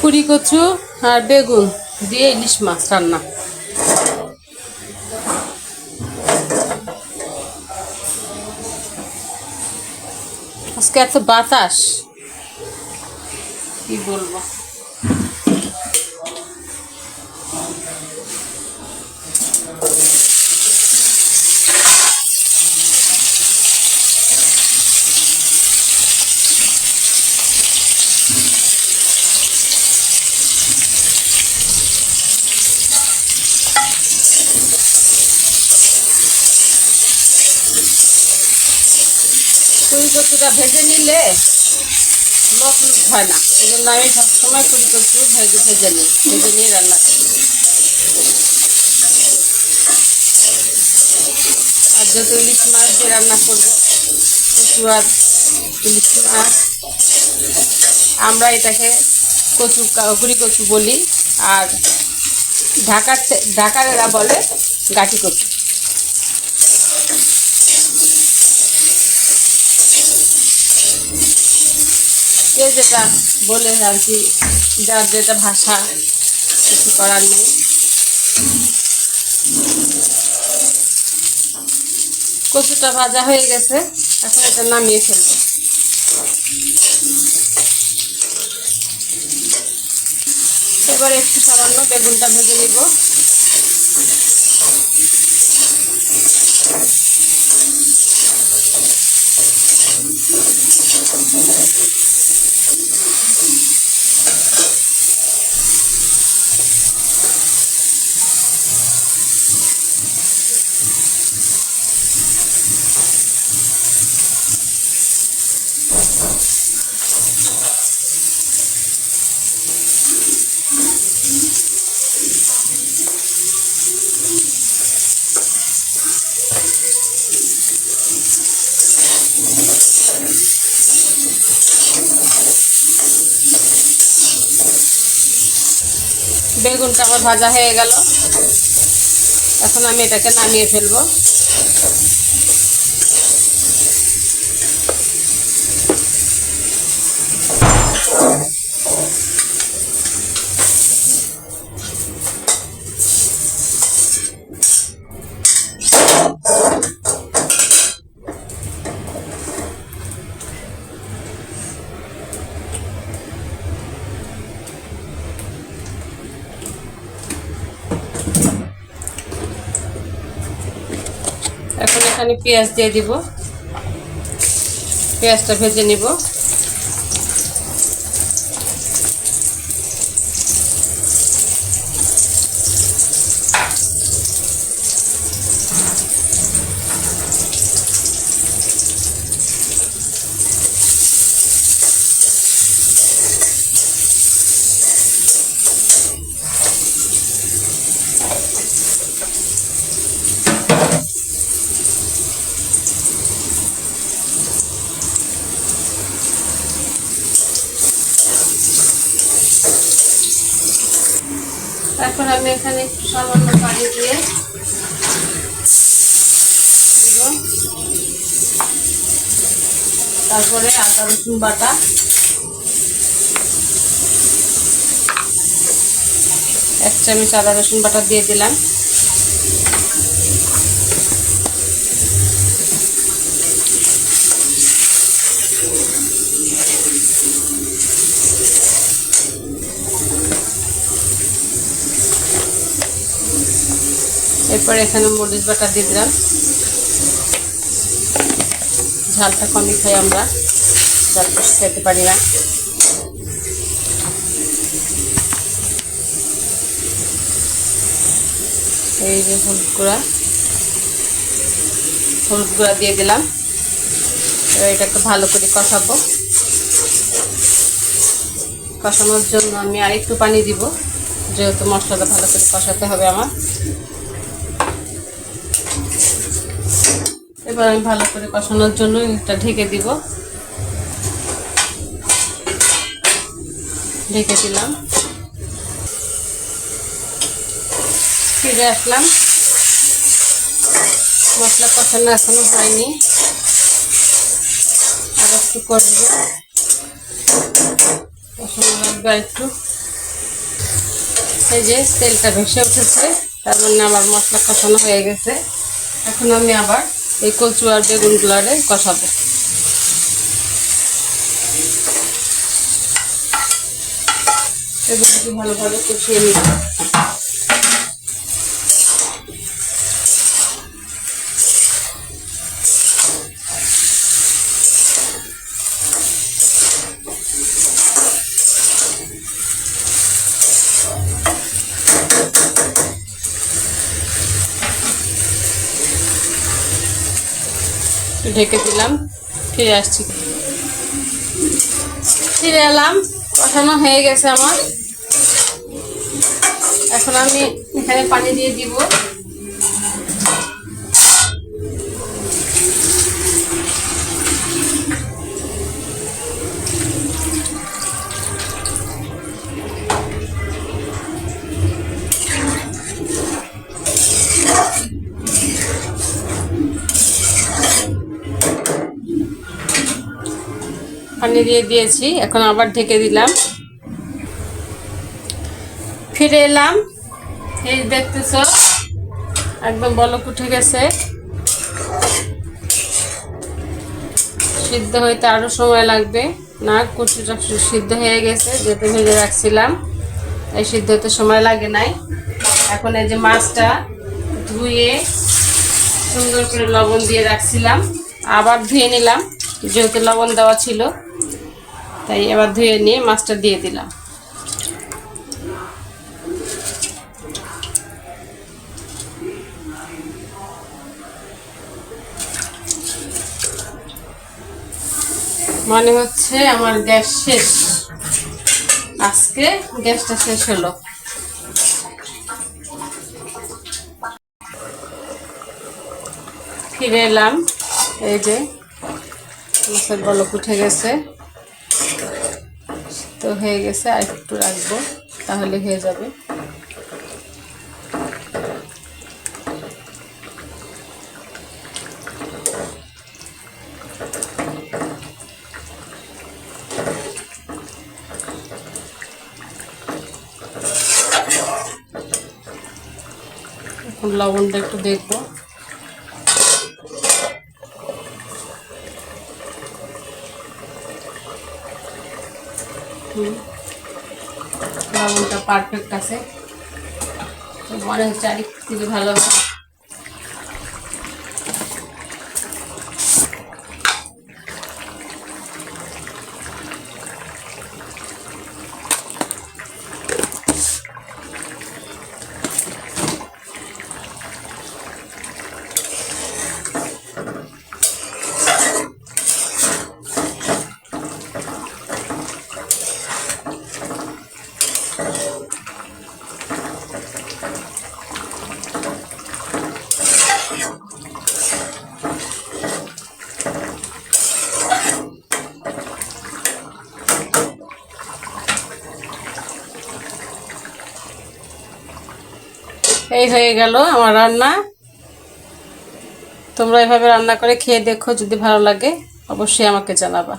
কুড়ি কচু আর বেগুন দিয়ে ইলিশ মাছ রান্না। আজকে এত বাতাস কি বলবো। কুড়ি কচুটা ভেজে নিলে লোক হয় না, এই জন্য আমি সবসময় কুড়ি কচু ভেজে নিই, ভেজে নিয়ে রান্না করি। আর যেহেতু ইলিশ মাছ দিয়ে রান্না করবো, কচু আর ইলিশ মাছ, আমরা এটাকে কুড়ি কচু বলি, আর ঢাকারেরা বলে গাঠি কচু। কে যেটা বলে আর কি, যার যেটা ভাষা, কিছু করার নেই। কচুটা ভাজা হয়ে গেছে, এখন এটা নামিয়ে ফেলবো। এবার একটু সামান্য বেগুনটা ভেজে নিব। বেগুনটা আমার ভাজা হয়ে গেল, এখন আমি এটাকে নামিয়ে ফেলবো। এখন এখানে পেঁয়াজ দিয়ে দিব, পেঁয়াজটা ভেজে নিব। এখন আমি এখানে একটু সামান্য পানি দিয়ে দিব, তারপরে আদা রসুন বাটা, এক চামচ আদা রসুন বাটা দিয়ে দিলাম। এরপর এখানে মরিচ বাটা দিয়ে দিলাম, ঝালটা কমই খাই আমরা, ঝাল বেশি খেতে পারি না। এই যে হলুদ গুঁড়া দিয়ে দিলাম। এবার এটাকে ভালো করে কষাবো। কষানোর জন্য আমি আরেকটু পানি দিব, যেহেতু মশলাটা ভালো করে কষাতে হবে আমার। এবার আমি ভালো করে কষানোর জন্য এটা ঢেকে দিব, ঢেকে দিলাম। ফিরে আসলাম, মশলা কষানো এখনো হয়নি, আর একটু একটু কষবো, কষানো লাগবে একটু। এই যে তেলটা ভেসে উঠেছে, তার মানে আমার মশলা কষানো হয়ে গেছে। এখন আমি আবার এই কচু আর বেগুনগুলারে কষাবো। এগুলোকে ভালোভাবে কষিয়ে নিব। ঢেকে দিলাম, ফিরে আসছি। ফিরে এলাম, কষানো হয়ে গেছে আমার। এখন আমি এখানে পানি দিয়ে দিব। পানি দিয়ে দিয়েছি, এখন আবার ঢেকে দিলাম। ফিরে এলাম, এই দেখতেছ একদম বলক উঠে গেছে। সিদ্ধ হইতে আরো সময় লাগবে না, কচুটা সিদ্ধ হয়ে গেছে, যেতে ভেজে রাখছিলাম, এই সিদ্ধ হতে সময় লাগে নাই। এখন এই যে মাছটা ধুয়ে সুন্দর করে লবণ দিয়ে রাখছিলাম, আবার ধুয়ে নিলাম, যেহেতু লবণ দেওয়া ছিল তাই এবার ধুয়ে নিয়ে মাছটা দিয়ে দিলাম। মনে হচ্ছে আমার গ্যাস শেষ, আজকে গ্যাসটা শেষ হলো। ফিরে এলাম, এই যে মাছের বলক উঠে গেছে, তো হয়ে গেছে, আর একটু রাখবো তাহলে হয়ে যাবে। এখন লবণটা একটু দেখবো। লবণটা পারফেক্ট আছে, মনে হচ্ছে আর একটু ভালো আছে। এই হয়ে গেল আমার রান্না। তোমরা এভাবে রান্না করে খেয়ে দেখো, যদি ভালো লাগে অবশ্যই আমাকে জানাবা।